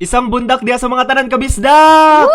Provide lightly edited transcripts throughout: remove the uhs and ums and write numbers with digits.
Isang bundak diya sa mga tanan Kabisdak! Woo!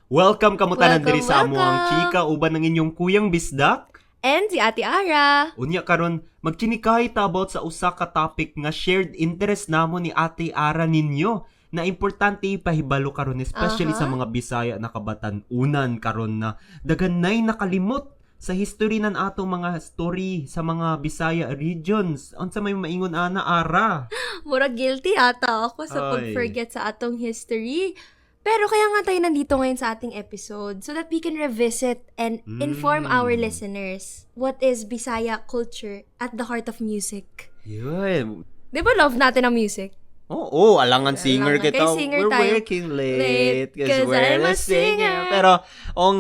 Welcome kamutanan diri sa Welcome, amuang welcome. chika uban ng inyong kuyang Bisdak. And si Ate Ara. Unya karon magchinikay ta about sa usa ka topic nga shared interest namo ni Ate Ara ninyo na importante ipahibalo karon especially sa mga Bisaya na kabatan-unan karon na daganay nakalimot sa history nan atong mga story sa mga Bisaya regions. Unsa may maingon ana Ara? Mura guilty ata ako sa Ay. pag-forget sa atong history. Pero kaya nga tayo nandito ngayon sa ating episode so that we can revisit and inform our listeners what is Bisaya culture at the heart of music. Yun. Di ba love natin ang music? Oo, alangan singer Alangan. kita. Kaya singer We're tayo. working late Late, 'cause we're I'm a a singer. singer. Pero,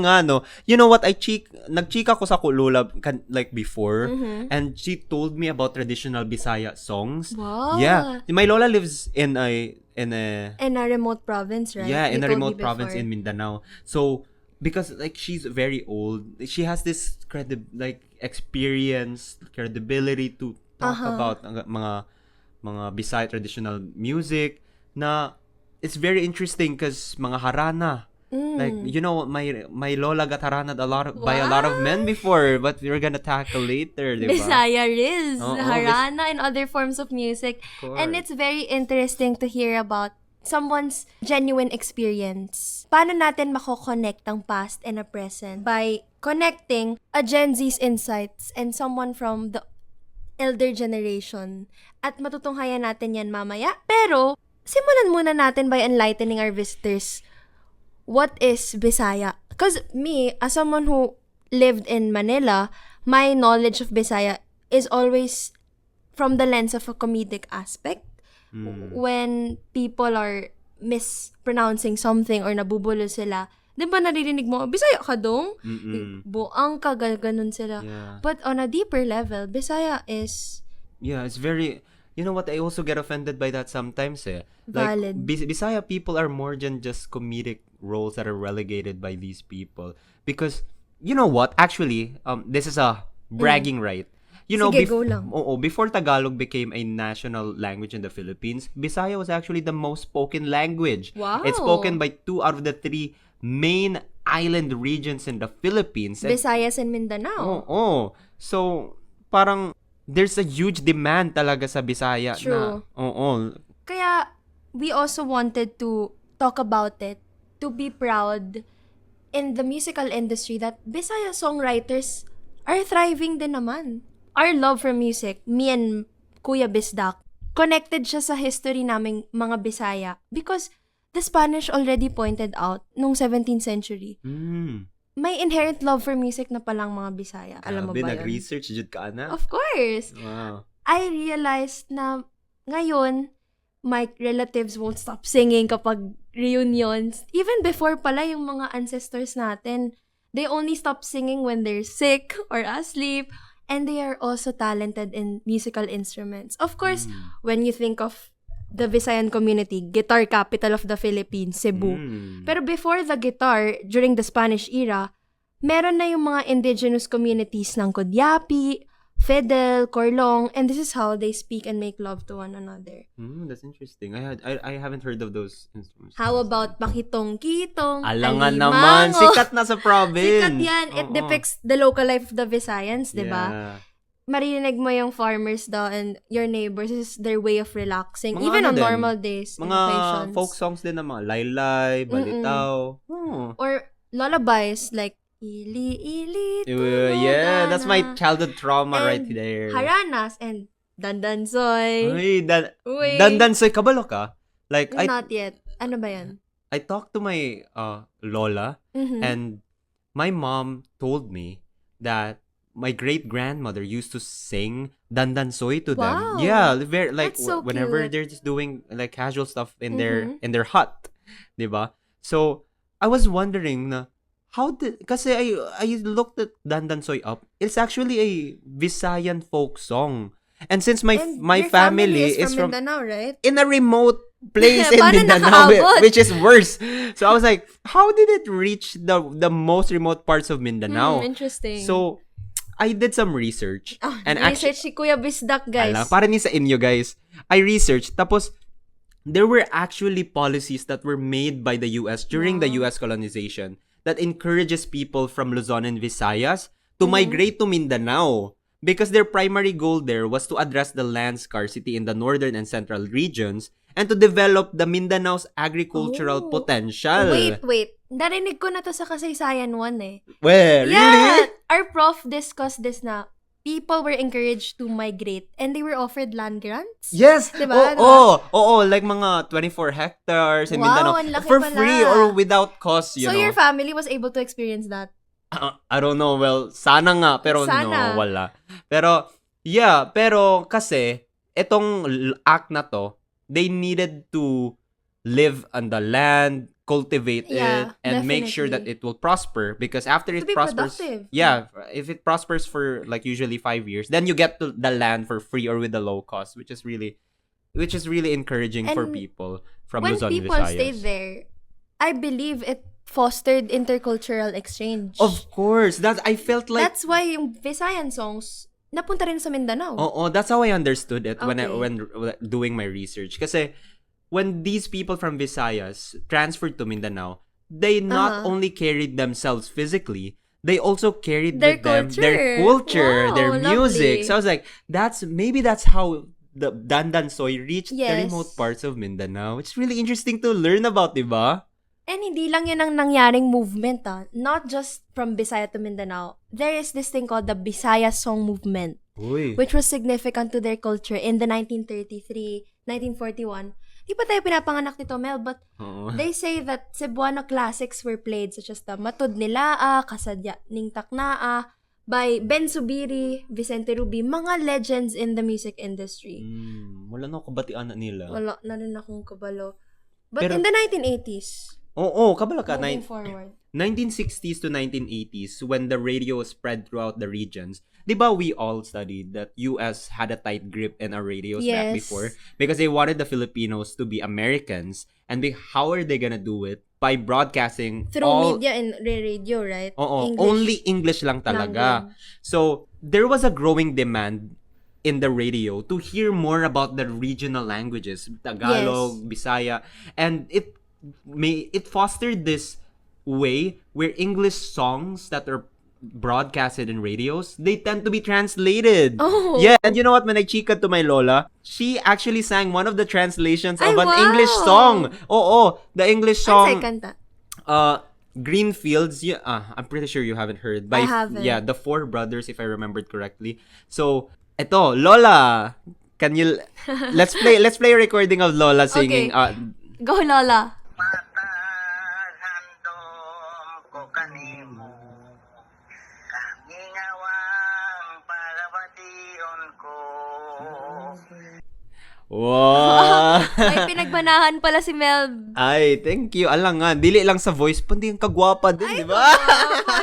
nga no, you know what, nagchika ko sa kulula like before, and she told me about traditional Bisaya songs. Wow. Yeah. My lola lives in a In a remote province, right? yeah, in You a told remote me province before. in Mindanao. So, because like she's very old, she has this experience, credibility to talk about ang mga Bisaya traditional music na it's very interesting because mga harana. Like, you know, my lola got harana by a lot of men before, but we're gonna tackle later, di ba? Bisaya Riz, Oo, harana, and other forms of music. Of And course. it's very interesting to hear about someone's genuine experience. Paano natin mako-connect ang past and a present? By connecting a Gen Z's insights and someone from the elder generation. At matutunghayan natin yan mamaya. Pero, simulan muna natin by enlightening our visitors. What is Bisaya? Because me, as someone who lived in Manila, my knowledge of Bisaya is always from the lens of a comedic aspect. When people are mispronouncing something or nabubulo sila, di ba naririnig mo, Bisaya ka dong? Buang ka, ganun sila. Yeah. But on a deeper level, Bisaya is Yeah, it's very. You know what? I also get offended by that sometimes. Like, Valid. Bisaya people are more than just comedic roles that are relegated by these people. Because you know what? Actually, this is a bragging right. You know, Sige, go lang. before Tagalog became a national language in the Philippines, Bisaya was actually the most spoken language. Wow. It's spoken by 2 out of the 3 main island regions in the Philippines. And Visayas and Mindanao. Oo. So, parang there's a huge demand talaga sa Bisaya True. na. Oo. Kaya, we also wanted to talk about it, to be proud in the musical industry that Bisaya songwriters are thriving din naman. Our love for music, me and Kuya Bisdak, connected siya sa history naming mga Bisaya because the Spanish already pointed out nung 17th century. May inherent love for music na palang mga Bisaya. Alam mo Grabe, ba yun? nag-research jud ka na? Of course! Wow. I realized na ngayon, my relatives won't stop singing kapag reunions. Even before pala yung mga ancestors natin, they only stop singing when they're sick or asleep. And they are also talented in musical instruments. Of course, when you think of the Visayan community, guitar capital of the Philippines, Cebu. Pero before the guitar, during the Spanish era, meron na yung mga indigenous communities ng Kodyapi, Fidel, Corlong, and this is how they speak and make love to one another. That's interesting. I haven't heard of those instruments. How about Pakitong-kitong, Alangan Alimango? naman, sikat na sa province. Sikat yan. It Oo. depicts the local life of the Visayans, di ba? Yeah. Maririnig mo yung farmers daw and your neighbors. This is their way of relaxing. Mga even ano on din, normal days. and Mga occasions. folk songs din na mga laylay, balitaw. Or lullabies like Ili-ili. Yeah, that's my childhood trauma And right there. Haranas and Dandansoy. Uy, Uy. dandansoy, kabalo ka? Like, Not yet. Ano ba yan? I talked to my lola, and my mom told me that my great-grandmother used to sing dandansoy to them. Wow. Yeah, very like That's so whenever cute. they're just doing like casual stuff in their hut, 'di ba? So, I was wondering na kasi I looked at dandansoy up. It's actually a Visayan folk song. And since my And your family is is from Mindanao, right? in a remote place in Paano Mindanao, nakaabot? which is worse. So I was like, how did it reach the most remote parts of Mindanao? Interesting. So I did some research. And research si Kuya Bisdak, guys. para ni sa inyo guys. I researched. Tapos there were actually policies that were made by the US during the US colonization that encourages people from Luzon and Visayas to migrate to Mindanao because their primary goal there was to address the land scarcity in the northern and central regions and to develop the Mindanao's agricultural potential. Wait. Narinig ko na to sa Kasaysayan 1 eh. Well, Yeah! really? Our prof discussed this na people were encouraged to migrate and they were offered land grants. Yes! Diba? Oo, like mga 24 hectares in Wow, Mindanao ang laki for pala. free or without cost, you So know. your family was able to experience that? I don't know. Well, sana nga. Pero Sana. no, wala. Pero, yeah. Pero kasi, itong act na to, they needed to live on the land, cultivate it, and make sure that definitely. it will prosper. Because after it be prospers, productive. yeah, if it prospers for like usually 5 years, then you get to the land for free or with a low cost, which is really encouraging for And people from When Luzon, people Visayas. stayed there, I believe it fostered intercultural exchange. Of course, I felt like That's why yung Visayan songs napunta rin sa Mindanao. oh, that's how I understood it when Okay. when doing my research. Kasi when these people from Visayas transferred to Mindanao, they not only carried themselves physically, they also carried Their with them their culture, Wow, their music. lovely. So I was like, that's how the Dandan Soy reached the Yes. remote parts of Mindanao. It's really interesting to learn about, diba? And hindi lang yun ang nangyaring movement, not just from Bisaya to Mindanao. There is this thing called the Bisaya Song Movement, Uy. which was significant to their culture in the 1933, 1941. Di pa tayo pinapanganak nito, Mel, but Oo. they say that Cebuano classics were played such as the Matud Nila, Kasadya Ning Taknaa, by Ben Subiri, Vicente Ruby, mga legends in the music industry. Wala na ako kabatian na nila. Wala na rin akong kabalo. But Pero- in the 1980s, Oo, kabala ka. moving forward. 1960s to 1980s, when the radio spread throughout the regions, di ba we all studied that US had a tight grip in our radios back Yes. before because they wanted the Filipinos to be Americans, and how are they gonna do it? By broadcasting Through media and radio, right? Oo, English only English lang talaga. language. So, there was a growing demand in the radio to hear more about the regional languages, Tagalog, Bisaya, and it fostered this way where English songs that are broadcasted in radios, they tend to be translated. Oh. Yeah, and you know what? When I chika to my lola, she actually sang one of the translations of Ay, an wow. English song. Oo, the English Ano song. sa'yo kanta? Green Fields. Yeah, I'm pretty sure you haven't heard. By I haven't. Yeah, the four brothers, if I remembered correctly. So, eto, Lola, can you let's play a recording of Lola singing. Okay. Go, Lola. Mataghandom ko kanimo Kangingawang palabation ko Wow. Ay, pinagbanahan pala si Mel. Ay, thank you. Alang nga, dili lang sa voice, kundi ang kagwapa din, di ba?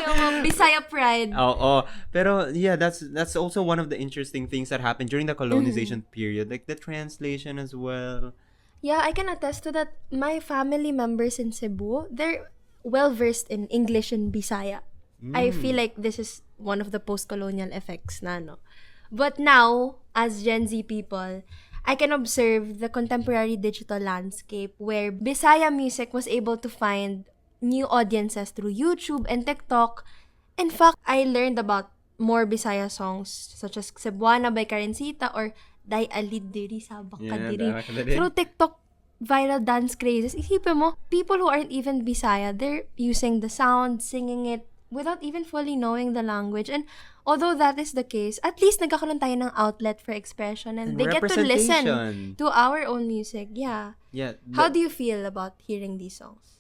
Yung Bisaya pride. Oo. Pero yeah, that's also one of the interesting things that happened during the colonization period, like the translation as well. Yeah, I can attest to that. My family members in Cebu, they're well-versed in English and Bisaya. I feel like this is one of the post-colonial effects na, no? But now, as Gen Z people, I can observe the contemporary digital landscape where Bisaya music was able to find new audiences through YouTube and TikTok. In fact, I learned about more Bisaya songs such as Cebuana by Karencita or Day Alid Diri Sabak Yeah, Kadiri. Day Alid Diri. Through TikTok viral dance crazes, isipin mo, people who aren't even Bisaya, they're using the sound, singing it, without even fully knowing the language. And although that is the case, at least nagkakaroon tayo ng outlet for expression and they get to listen Representation. to our own music. Yeah. Yeah. How do you feel about hearing these songs?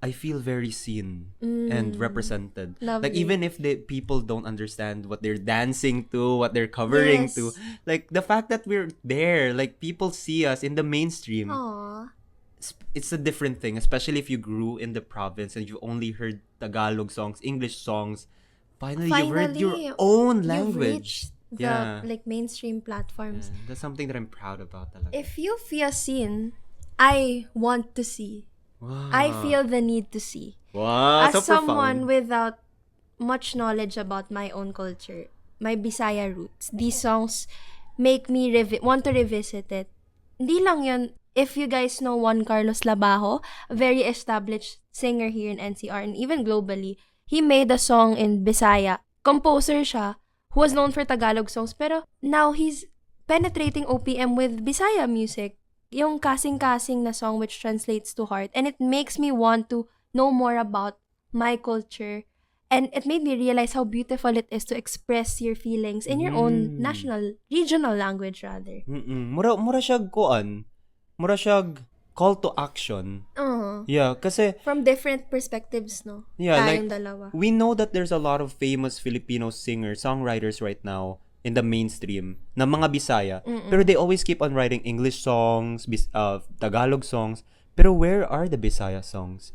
I feel very seen and represented. Lovely. Like even if the people don't understand what they're dancing to, what they're covering Yes. to, like the fact that we're there, like people see us in the mainstream. Aww. It's a different thing, especially if you grew in the province and you only heard Tagalog songs, English songs. Finally you've heard your own language. You've reached the like mainstream platforms. Yeah, that's something that I'm proud about talaga. If you feel seen, I want to see. Wow. I feel the need to see. Wow, As so someone profound. without much knowledge about my own culture, my Bisaya roots, these songs make me want to revisit it. Hindi lang yun if you guys know Juan Carlos Labajo, a very established singer here in NCR and even globally, he made a song in Bisaya. Composer siya who was known for Tagalog songs, pero now he's penetrating OPM with Bisaya music. Yung kasing-kasing na song which translates to heart. And it makes me want to know more about my culture. And it made me realize how beautiful it is to express your feelings in your own regional language rather. Mura siyag kuan. Mura siyag call to action. Yeah, kasi From different perspectives, no? yeah, Tayong like dalawa. we know that there's a lot of famous Filipino singers, songwriters right now in the mainstream na mga Bisaya. Pero they always keep on writing English songs, Tagalog songs. Pero where are the Bisaya songs?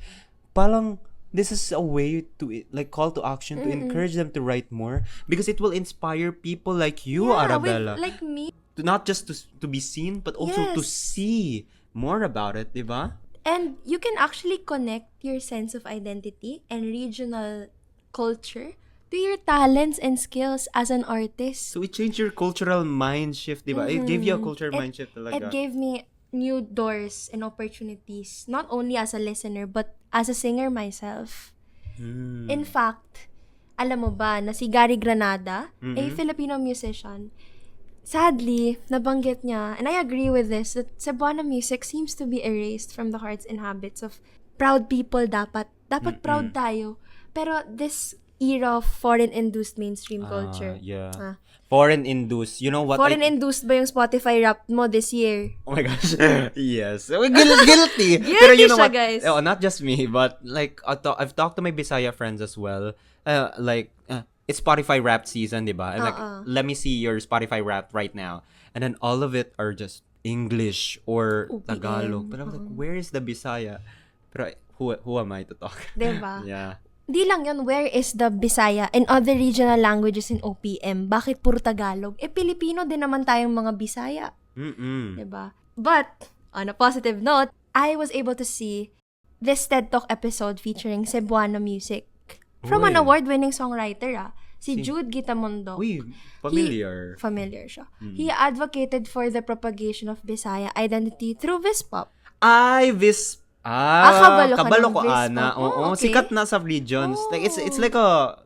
Parang this is a way to like call to action to encourage them to write more because it will inspire people like you, Arabella. Like me. To not just to be seen but also to Yes. see more about it, di ba? And you can actually connect your sense of identity and regional culture to your talents and skills as an artist. So it changed your cultural mind shift, di ba? It gave you a cultural mind shift It talaga. gave me new doors and opportunities, not only as a listener, but as a singer myself. In fact, alam mo ba na si Gary Granada, a Filipino musician, sadly, nabanggit niya, and I agree with this, that Cebuano music seems to be erased from the hearts and habits of proud people dapat. Dapat proud tayo. Pero this era of foreign-induced mainstream culture. Yeah. Foreign induced. You know what? Foreign-induced ba yung Spotify rap mo this year? Oh my gosh. Yes. Guilty. Guilty Pero you know siya, what? guys. Oh, not just me, but like I've talked to my Bisaya friends as well. It's Spotify rap season, di ba? And like, let me see your Spotify rap right now. And then all of it are just English or OPM. Tagalog. But I was like, where is the Bisaya? Pero who am I to talk? Diba? Yeah. Di lang yun, where is the Bisaya and other regional languages in OPM? Bakit puro Tagalog? Pilipino din naman tayong mga Bisaya. Diba? But, on a positive note, I was able to see this TED Talk episode featuring Cebuano music from an Uy. award-winning songwriter, si Jude Gitamondo. Uy, familiar. Familiar siya. He advocated for the propagation of Bisaya identity through Vispop. Kabalo ko Vispa. ana. Oo, Okay. sikat na sa regions. Like it's like a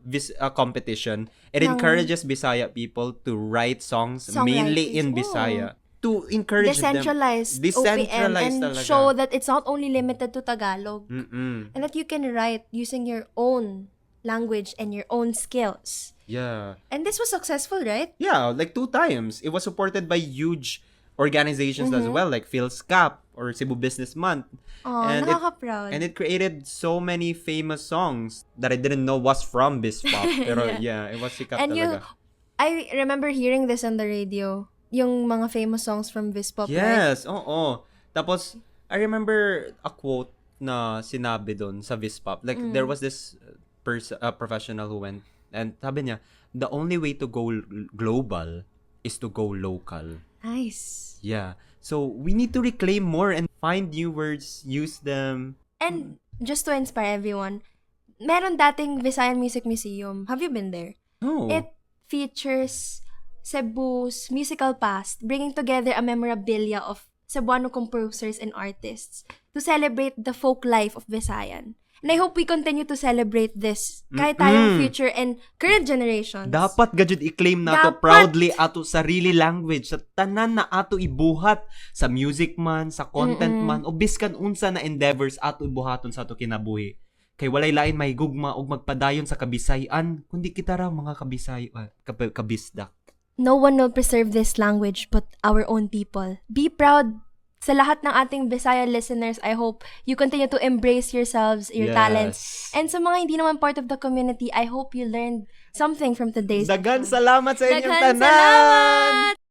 competition. It encourages Bisaya people to write songs mainly Songwriters. in Bisaya to encourage Decentralized them. OPM and talaga. show that it's not only limited to Tagalog Mm-mm. and that you can write using your own language and your own skills. Yeah. And this was successful, right? Yeah, like 2 times. It was supported by huge organizations as well, like PhilSCAP or Cebu Business Month. Oh, And nakaka-proud. And it created so many famous songs that I didn't know was from Bispop. Pero yeah, it was sikat And talaga. I remember hearing this on the radio, yung mga famous songs from Vispop, right? Yes, oo. Tapos, I remember a quote na sinabi doon sa Vispop. Like, there was this professional who went, and sabi niya, the only way to go global is to go local. Nice. Yeah. So, we need to reclaim more and find new words, use them. And just to inspire everyone, meron dating Visayan Music Museum. Have you been there? No. It features Cebu's musical past, bringing together a memorabilia of Cebuano composers and artists to celebrate the folk life of Visayan. And I hope we continue to celebrate this kahit tayong future and current generations. Dapat gajud i-claim nato Dapat. proudly ato sarili language sa tanan na ato ibuhat sa music man, sa content man o biskan unsa na endeavors ato ibuhaton sa ato kinabuhi. Kay walay lain mahigugma og magpadayon sa Kabisayan kundi kita ra mga Kabisdak. No one will preserve this language but our own people. Be proud. Sa lahat ng ating Bisaya listeners, I hope you continue to embrace yourselves, your Yes. talents. And sa mga hindi naman part of the community, I hope you learned something from today's Dagan episode. salamat sa inyong Daghan tanan. salamat!